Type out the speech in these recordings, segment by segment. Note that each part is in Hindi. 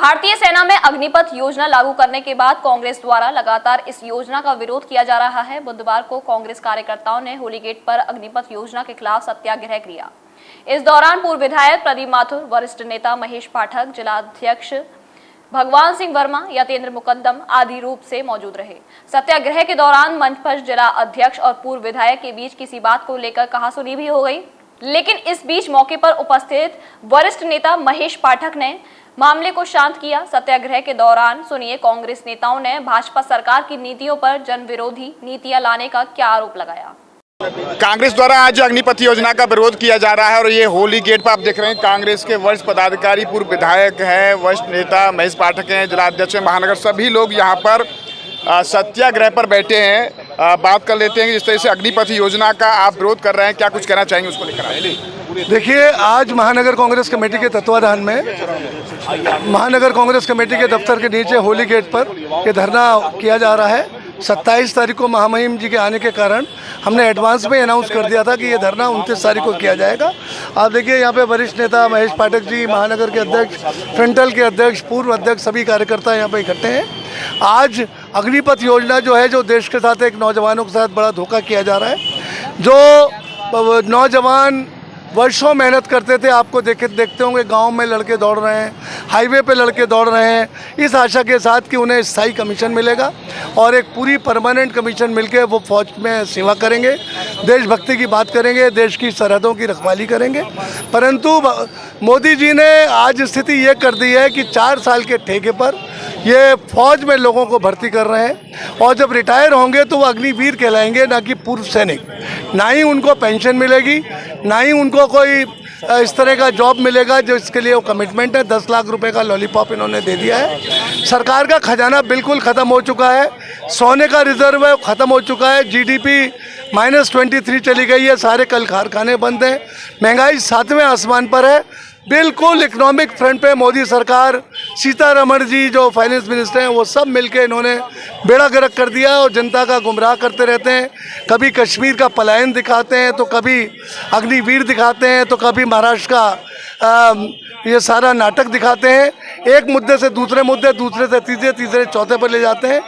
भारतीय सेना में अग्निपथ योजना लागू करने के बाद कांग्रेस द्वारा लगातार इस योजना का विरोध किया जा रहा है। बुधवार को कांग्रेस कार्यकर्ताओं ने होली गेट पर अग्निपथ योजना के खिलाफ सत्याग्रह किया। इस दौरान पूर्व विधायक प्रदीप माथुर, वरिष्ठ नेता महेश पाठक, जिला अध्यक्ष भगवान सिंह वर्मा, यतेंद्र मुकद्दम आदि रूप से मौजूद रहे। सत्याग्रह के दौरान मंच पर जिला अध्यक्ष और पूर्व विधायक के बीच किसी बात को लेकर कहासुनी भी हो गई, लेकिन इस बीच मौके पर उपस्थित वरिष्ठ नेता महेश पाठक ने मामले को शांत किया। सत्याग्रह के दौरान सुनिए कांग्रेस नेताओं ने भाजपा सरकार की नीतियों पर जन विरोधी नीतियां लाने का क्या आरोप लगाया। कांग्रेस द्वारा आज अग्निपथ योजना का विरोध किया जा रहा है और ये होली गेट पर आप देख रहे हैं कांग्रेस के वरिष्ठ पदाधिकारी, पूर्व विधायक हैं, वरिष्ठ नेता महेश पाठक हैं, जिला अध्यक्ष महानगर, सभी लोग यहाँ पर सत्याग्रह पर बैठे हैं। बात कर लेते हैं कि जिस तरह से अग्निपथ योजना का आप विरोध कर रहे हैं, क्या कुछ कहना चाहेंगे उसको लेकर? देखिए, आज महानगर कांग्रेस कमेटी के तत्वाधान में महानगर कांग्रेस कमेटी के दफ्तर के नीचे होली गेट पर ये धरना किया जा रहा है। 27 तारीख को महामहिम जी के आने के कारण हमने एडवांस में अनाउंस कर दिया था कि ये धरना 29 तारीख को किया जाएगा। आप देखिए, यहाँ पे वरिष्ठ नेता महेश पाठक जी, महानगर के अध्यक्ष, फ्रंटल के अध्यक्ष, पूर्व अध्यक्ष, सभी कार्यकर्ता यहाँ पे इकट्ठे हैं। आज अग्निपथ योजना जो है, जो देश के साथ एक नौजवानों के साथ बड़ा धोखा किया जा रहा है। जो नौजवान वर्षों मेहनत करते थे, आपको देखते होंगे गांव में लड़के दौड़ रहे हैं, हाईवे पे लड़के दौड़ रहे हैं, इस आशा के साथ कि उन्हें स्थायी कमीशन मिलेगा और एक पूरी परमानेंट कमीशन मिलके वो फौज में सेवा करेंगे, देशभक्ति की बात करेंगे, देश की सरहदों की रखवाली करेंगे। परंतु मोदी जी ने आज स्थिति ये कर दी है कि 4 साल के ठेके पर ये फौज में लोगों को भर्ती कर रहे हैं और जब रिटायर होंगे तो वो अग्निवीर कहलाएंगे, ना कि पूर्व सैनिक। ना ही उनको पेंशन मिलेगी, ना ही उनको कोई इस तरह का जॉब मिलेगा जो इसके लिए वो कमिटमेंट है। 10 लाख रुपए का लॉलीपॉप इन्होंने दे दिया है। सरकार का खजाना बिल्कुल ख़त्म हो चुका है। सोने का रिजर्व है, ख़त्म हो चुका है। GDP -23 चली गई है। सारे कल कारखाने बंद हैं। महंगाई 7वें आसमान पर है। बिल्कुल इकोनॉमिक फ्रंट पे मोदी सरकार, सीतारमण जी जो फाइनेंस मिनिस्टर हैं, वो सब मिलके इन्होंने बेड़ा गर्क कर दिया और जनता का गुमराह करते रहते हैं। कभी कश्मीर का पलायन दिखाते हैं, तो कभी अग्निवीर दिखाते हैं, तो कभी महाराष्ट्र का ये सारा नाटक दिखाते हैं। एक मुद्दे से दूसरे मुद्दे, दूसरे से तीसरे चौथे पर ले जाते हैं।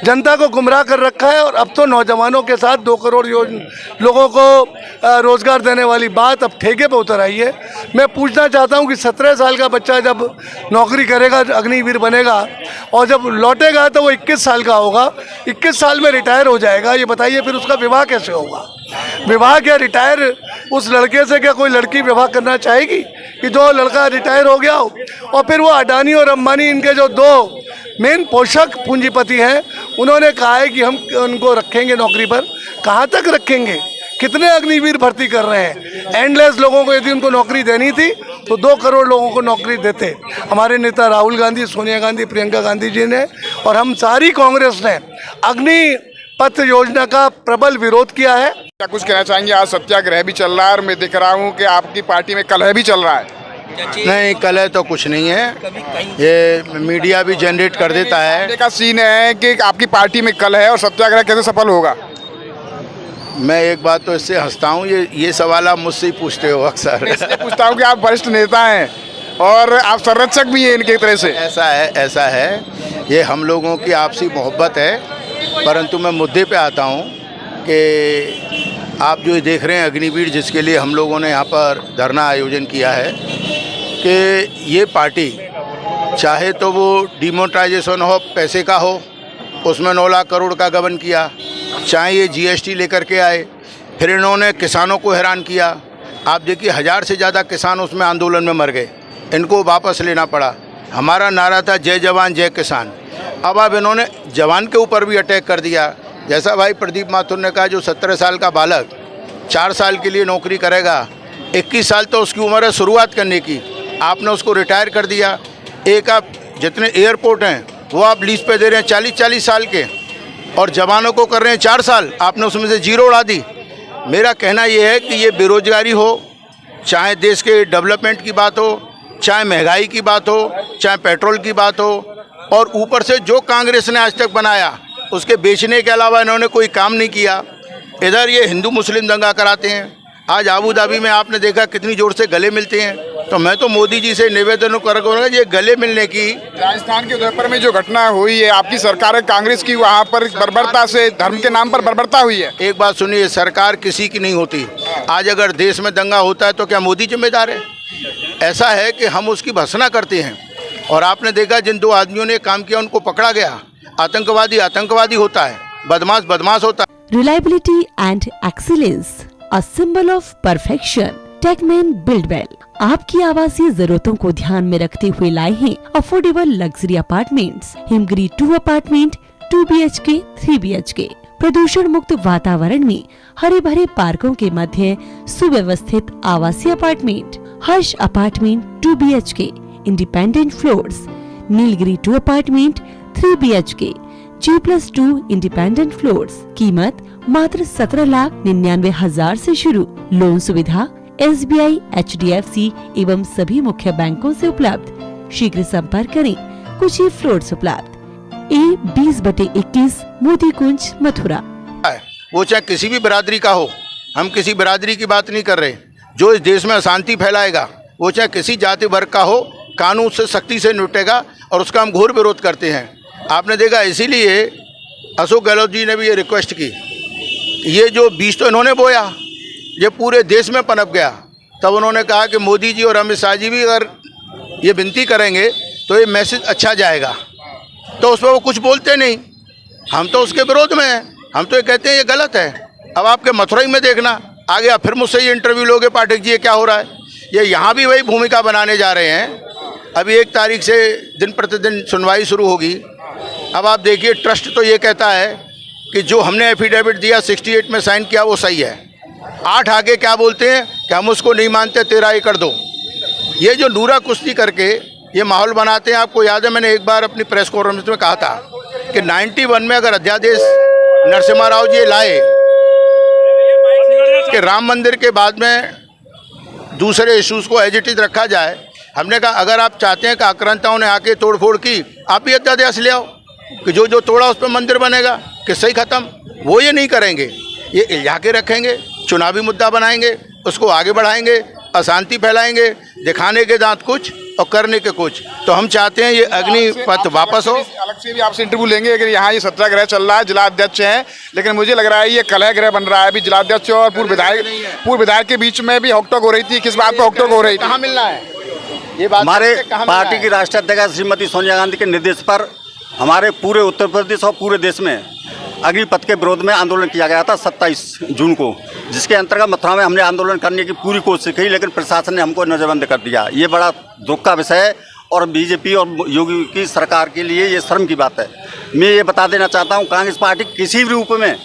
जनता को गुमराह कर रखा है और अब तो नौजवानों के साथ 2 करोड़ लोगों को रोज़गार देने वाली बात अब ठेके पे उतर आई है। मैं पूछना चाहता हूं कि 17 साल का बच्चा जब नौकरी करेगा, अग्निवीर बनेगा और जब लौटेगा तो वो 21 साल का होगा। 21 साल में रिटायर हो जाएगा। ये बताइए फिर उसका विवाह कैसे होगा? विवाह क्या रिटायर उस लड़के से क्या कोई लड़की विवाह करना चाहेगी कि जो लड़का रिटायर हो गया हो? और फिर वो अडानी और अंबानी, इनके जो 2 मेन पोषक पूंजीपति हैं, उन्होंने कहा है कि हम उनको रखेंगे नौकरी पर। कहाँ तक रखेंगे? कितने अग्निवीर भर्ती कर रहे हैं? एंडलेस लोगों को यदि उनको नौकरी देनी थी तो 2 करोड़ लोगों को नौकरी देते। हमारे नेता राहुल गांधी, सोनिया गांधी, प्रियंका गांधी जी ने और हम सारी कांग्रेस ने अग्निपथ योजना का प्रबल विरोध किया है। क्या कुछ कहना चाहेंगे? आज सत्याग्रह भी चल रहा है और मैं देख रहा हूँ कि आपकी पार्टी में कलह भी चल रहा है। नहीं, कलह तो कुछ नहीं है, ये मीडिया भी जनरेट कर देता है। का सीन है कि आपकी पार्टी में कलह है और सत्याग्रह कैसे सफल होगा? मैं एक बात तो इससे हंसता हूँ, ये सवाल आप मुझसे ही पूछते हो अक्सर। इसलिए पूछता हूँ कि आप वरिष्ठ नेता हैं और आप संरक्षक भी हैं इनके तरह से। ऐसा है, ये हम लोगों की आपसी मोहब्बत है। परंतु मैं मुद्दे पे आता हूँ कि आप जो देख रहे हैं अग्निवीर, जिसके लिए हम लोगों ने यहाँ पर धरना आयोजन किया है, कि ये पार्टी चाहे तो वो डिमोनेटाइजेशन हो, पैसे का हो, उसमें 9 लाख करोड़ का गबन किया, चाहे ये GST लेकर के आए, फिर इन्होंने किसानों को हैरान किया। आप देखिए 1000 से ज़्यादा किसान उसमें आंदोलन में मर गए, इनको वापस लेना पड़ा। हमारा नारा था जय जवान जय किसान। अब इन्होंने जवान के ऊपर भी अटैक कर दिया। जैसा भाई प्रदीप माथुर ने कहा, जो 17 साल का बालक 4 साल के लिए नौकरी करेगा, 21 साल तो उसकी उम्र है शुरुआत करने की, आपने उसको रिटायर कर दिया। एक आप जितने एयरपोर्ट हैं वो आप लीज पे दे रहे हैं 40-40 साल के, और जवानों को कर रहे हैं 4 साल, आपने उसमें से 0 उड़ा दी। मेरा कहना ये है कि ये बेरोजगारी हो, चाहे देश के डेवलपमेंट की बात हो, चाहे महंगाई की बात हो, चाहे पेट्रोल की बात हो, और ऊपर से जो कांग्रेस ने आज तक बनाया उसके बेचने के अलावा इन्होंने कोई काम नहीं किया। इधर ये हिंदू मुस्लिम दंगा कराते हैं। आज आबू धाबी में आपने देखा कितनी ज़ोर से गले मिलते हैं। तो मैं तो मोदी जी से निवेदन करूँगा ये गले मिलने की। राजस्थान के उदयपुर में जो घटना हुई है, आपकी सरकार है कांग्रेस की, वहाँ पर बर्बरता से, धर्म के नाम पर बर्बरता हुई है। एक बात सुनिए, सरकार किसी की नहीं होती। आज अगर देश में दंगा होता है तो क्या मोदी जिम्मेदार है? ऐसा है कि हम उसकी भर्त्सना करते हैं। और आपने देखा जिन दो आदमियों ने काम किया उनको पकड़ा गया। आतंकवादी आतंकवादी होता है, बदमाश बदमाश होता है। Reliability and excellence, a symbol of perfection. Tuckman Buildwell आपकी आवासीय जरूरतों को ध्यान में रखते हुए लाए हैं affordable luxury apartments, Himgiri 2 apartment, 2 BHK, 3 BHK, प्रदूषण मुक्त वातावरण में हरे भरे पार्कों के मध्य सुव्यवस्थित आवासीय apartment, Harsh apartment 2 BHK, independent floors, Nilgiri 2 apartment 3 BHK, G+2 independent floors, कीमत मात्र 17,99,000 से शुरू, लोन सुविधा SBI, HDFC एवं सभी मुख्य बैंकों से उपलब्ध। शीघ्र संपर्क करें। कुछ ही फ्लोर्स उपलब्ध। A20/21 मोती कुंज, मथुरा। वो चाहे किसी भी बिरादरी का हो, हम किसी बिरादरी की बात नहीं कर रहे। जो इस देश में अशांति फैलाएगा, वो चाहे किसी जाति वर्ग का हो, कानून से सख्ती से निपटेगा और उसका हम घोर विरोध करते हैं। आपने देखा, इसीलिए अशोक गहलोत जी ने भी ये रिक्वेस्ट की। ये जो बीज तो इन्होंने बोया, ये पूरे देश में पनप गया। तब उन्होंने कहा कि मोदी जी और अमित शाह जी भी अगर ये विनती करेंगे तो ये मैसेज अच्छा जाएगा। तो उस पर वो कुछ बोलते नहीं। हम तो उसके विरोध में हैं। हम तो ये कहते हैं ये गलत है। अब आपके मथुरई में देखना, आगे आप फिर मुझसे ये इंटरव्यू लोगे, पाठक जी ये क्या हो रहा है। ये यहाँ भी वही भूमिका बनाने जा रहे हैं। अभी 1 तारीख से दिन प्रतिदिन सुनवाई शुरू होगी। अब आप देखिए, ट्रस्ट तो ये कहता है कि जो हमने एफिडेविट दिया 68 में साइन किया वो सही है। 8 आगे क्या बोलते हैं कि हम उसको नहीं मानते, 13 एकड़ दो। ये जो नूरा कुश्ती करके ये माहौल बनाते हैं। आपको याद है, मैंने एक बार अपनी प्रेस कॉन्फ्रेंस में कहा था कि 91 में अगर अध्यादेश नरसिम्हा राव जी लाए कि राम मंदिर के बाद में दूसरे इश्यूज़ को एज इट इज रखा जाए, हमने कहा अगर आप चाहते हैं कि आक्रांताओं ने आके तोड़फोड़ की, आप ही अध्यादेश ले आओ कि जो जो तोड़ा उस पर मंदिर बनेगा, किस्सा ही ख़त्म। वो ये नहीं करेंगे, ये इल्जा के रखेंगे, चुनावी मुद्दा बनाएंगे, उसको आगे बढ़ाएंगे, अशांति फैलाएंगे, दिखाने के दांत कुछ और करने के कुछ। तो हम चाहते हैं ये अग्निपथ वापस हो। अलग से भी आपसे इंटरव्यू लेंगे। अगर यहाँ ये सत्याग्रह चल रहा है, जिला अध्यक्ष हैं, लेकिन मुझे लग रहा है ये कलह ग्रह बन रहा है। अभी जिला अध्यक्ष और पूर्व विधायक के बीच में भी हॉकटॉक हो रही थी। किस बात पर हॉकटॉक हो रही थी? कहाँ मिलना है ये बात? हमारे पार्टी की राष्ट्रीय अध्यक्ष श्रीमती सोनिया गांधी के निर्देश पर हमारे पूरे उत्तर प्रदेश और पूरे देश में अग्निपथ के विरोध में आंदोलन किया गया था 27 जून को, जिसके अंतर्गत मथुरा में हमने आंदोलन करने की पूरी कोशिश की, लेकिन प्रशासन ने हमको नजरबंद कर दिया। ये बड़ा दुख का विषय है और बीजेपी और योगी की सरकार के लिए ये शर्म की बात है। मैं ये बता देना चाहता हूँ, कांग्रेस पार्टी किसी भी रूप में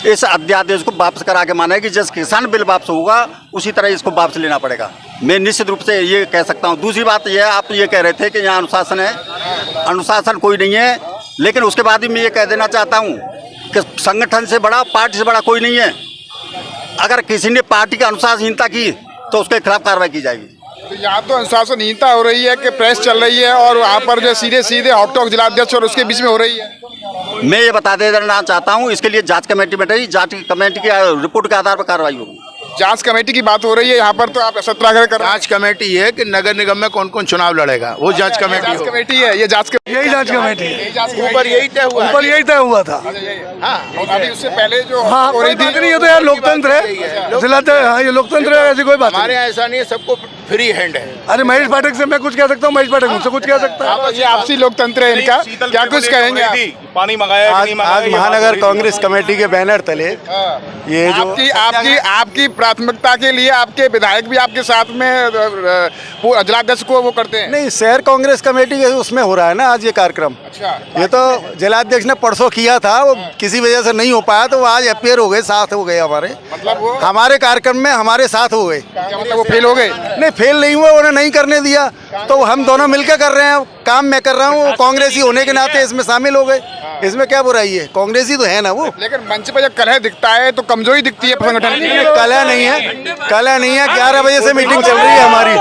इस अध्यादेश को वापस करा के माना है कि जैसे किसान बिल वापस होगा उसी तरह इसको वापस लेना पड़ेगा। मैं निश्चित रूप से ये कह सकता हूँ। दूसरी बात यह है, आप ये कह रहे थे कि यहाँ अनुशासन है, अनुशासन कोई नहीं है, लेकिन उसके बाद ही मैं ये कह देना चाहता हूँ कि संगठन से बड़ा, पार्टी से बड़ा कोई नहीं है। अगर किसी ने पार्टी की अनुशासनहीनता की तो उसके खिलाफ कार्रवाई की जाएगी। तो यहाँ तो अनुशासनहीनता हो रही है कि प्रेस चल रही है और वहाँ पर जो सीधे सीधे हॉकटॉक जिला अध्यक्ष और उसके बीच में हो रही है। मैं ये बता देना चाहता हूँ, इसके लिए जांच कमेटी बैठेगी, जांच कमेटी की रिपोर्ट के आधार पर कार्रवाई होगी। जांच कमेटी की बात हो रही है यहाँ पर, तो आप सत्याग्रह कर रहे हैं। जांच कमेटी है कि नगर निगम में कौन कौन चुनाव लड़ेगा, वो जांच कमेटी जांच कमेटी है। ये जांच यही जांच कमेटी है। ऊपर यही तय हुआ है। ऊपर यही तय हुआ था। हाँ, अभी उससे पहले जो हाँ, हो रही कोई बात थी, नहीं, ये तो यार लोकतंत्र है। जिला हाँ, ये लोकतंत्र है, ऐसी कोई बात हमारे नहीं। यहाँ ऐसा नहीं है, सबको फ्री हैंड है। अरे महेश पाठक से मैं कुछ कह सकता हूँ, महेश पाठक मुझसे कुछ कह सकता है। ये आपसी लोकतंत्र है इनका। क्या कुछ कहेंगे आप? पानी मंगाया कि नहीं मंगाया? आज महानगर कांग्रेस कमेटी के बैनर तले ये जो आपकी प्राथमिकता के लिए आपके विधायक भी आपके साथ में जिलाध्यक्ष को वो करते हैं। नहीं, शहर कांग्रेस कमेटी के उसमें हो रहा है ना आज ये कार्यक्रम। अच्छा, ये तो जिलाध्यक्ष ने परसों किया था, वो किसी वजह से नहीं हो पाया, तो वो आज अपेयर हो गए, साथ हो गए हमारे। मतलब वो हमारे कार्यक्रम में हमारे साथ हो गए। क्या मतलब वो फेल हो गए? नहीं, फेल नहीं हुआ, उन्हें नहीं करने दिया, तो हम दोनों मिलकर कर रहे हैं काम। मैं कर रहा हूँ, कांग्रेसी होने के नाते इसमें शामिल हो गए। इसमें क्या बुराई है, कांग्रेसी तो है ना वो। लेकिन मंच पर जब कलह दिखता है तो कमजोरी दिखती है संगठन की। कलह नहीं है, कलह नहीं है। 11 बजे से मीटिंग चल रही है हमारी,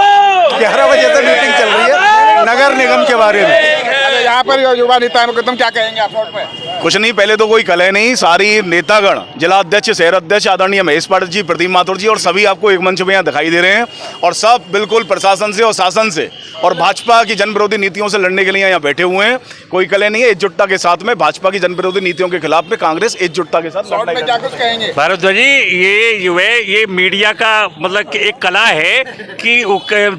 11 बजे से मीटिंग चल रही है नगर निगम के बारे में। यहाँ पर युवा नेता हैं, तुम क्या कहेंगे आप शॉर्ट में? कुछ नहीं, पहले तो कोई कलह नहीं, सारी नेतागण, जिला अध्यक्ष, शहर अध्यक्ष आदरणीय महेश पाठक जी, प्रदीप माथुर जी और सभी आपको एक मंच में यहाँ दिखाई दे रहे हैं और सब बिल्कुल प्रशासन से और शासन से और भाजपा की जन विरोधी नीतियों से लड़ने के लिए यहाँ बैठे हुए हैं। कोई कलह नहीं है, एकजुटता के साथ में भाजपा की जन विरोधी नीतियों के खिलाफ में कांग्रेस एकजुटता के साथ शॉर्ट में क्या कुछ कहेंगे? भारद्वाज जी, ये मीडिया का मतलब कि एक कला है कि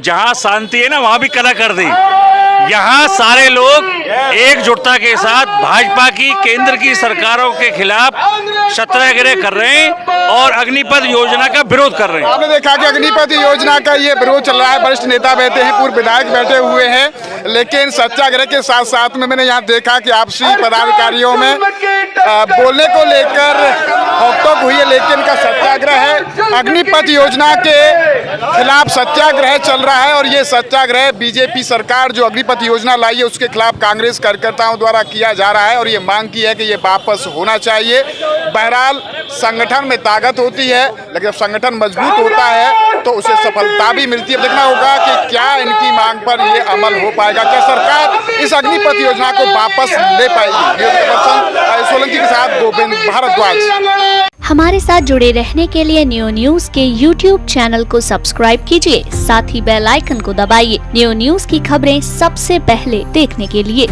जहाँ शांति है ना वहाँ भी कला कर दी। यहाँ सारे लोग एकजुटता के साथ भाजपा की केंद्र की सरकारों के खिलाफ सत्याग्रह कर रहे हैं और अग्निपथ योजना का विरोध कर रहे हैं। आपने देखा कि अग्निपथ योजना का ये विरोध चल रहा है, वरिष्ठ नेता बैठे हैं, पूर्व विधायक बैठे हुए हैं, लेकिन सत्याग्रह के साथ साथ में मैंने यहाँ देखा कि आपसी पदाधिकारियों में बोलने को लेकर नोक-झोंक हुई है, लेकिन का सत्याग्रह है। अग्निपथ योजना के खिलाफ सत्याग्रह चल रहा है और ये सत्याग्रह बीजेपी सरकार जो अग्निपथ योजना लाई है उसके खिलाफ कांग्रेस कार्यकर्ताओं द्वारा किया जा रहा है और ये मांग की है कि ये वापस होना चाहिए। बहरहाल संगठन में ताकत होती है, लेकिन जब संगठन मजबूत होता है तो उसे सफलता भी मिलती है। देखना होगा कि क्या इनकी मांग पर ये अमल हो पाएगा, क्या सरकार इस अग्निपथ योजना को वापस ले पाएगी। सोलंकी के साथ गोविंद भारद्वाज। हमारे साथ जुड़े रहने के लिए न्यू न्यूज के YouTube चैनल को सब्सक्राइब कीजिए, साथ ही बेल आइकन को दबाइए न्यू न्यूज की खबरें सबसे पहले देखने के लिए।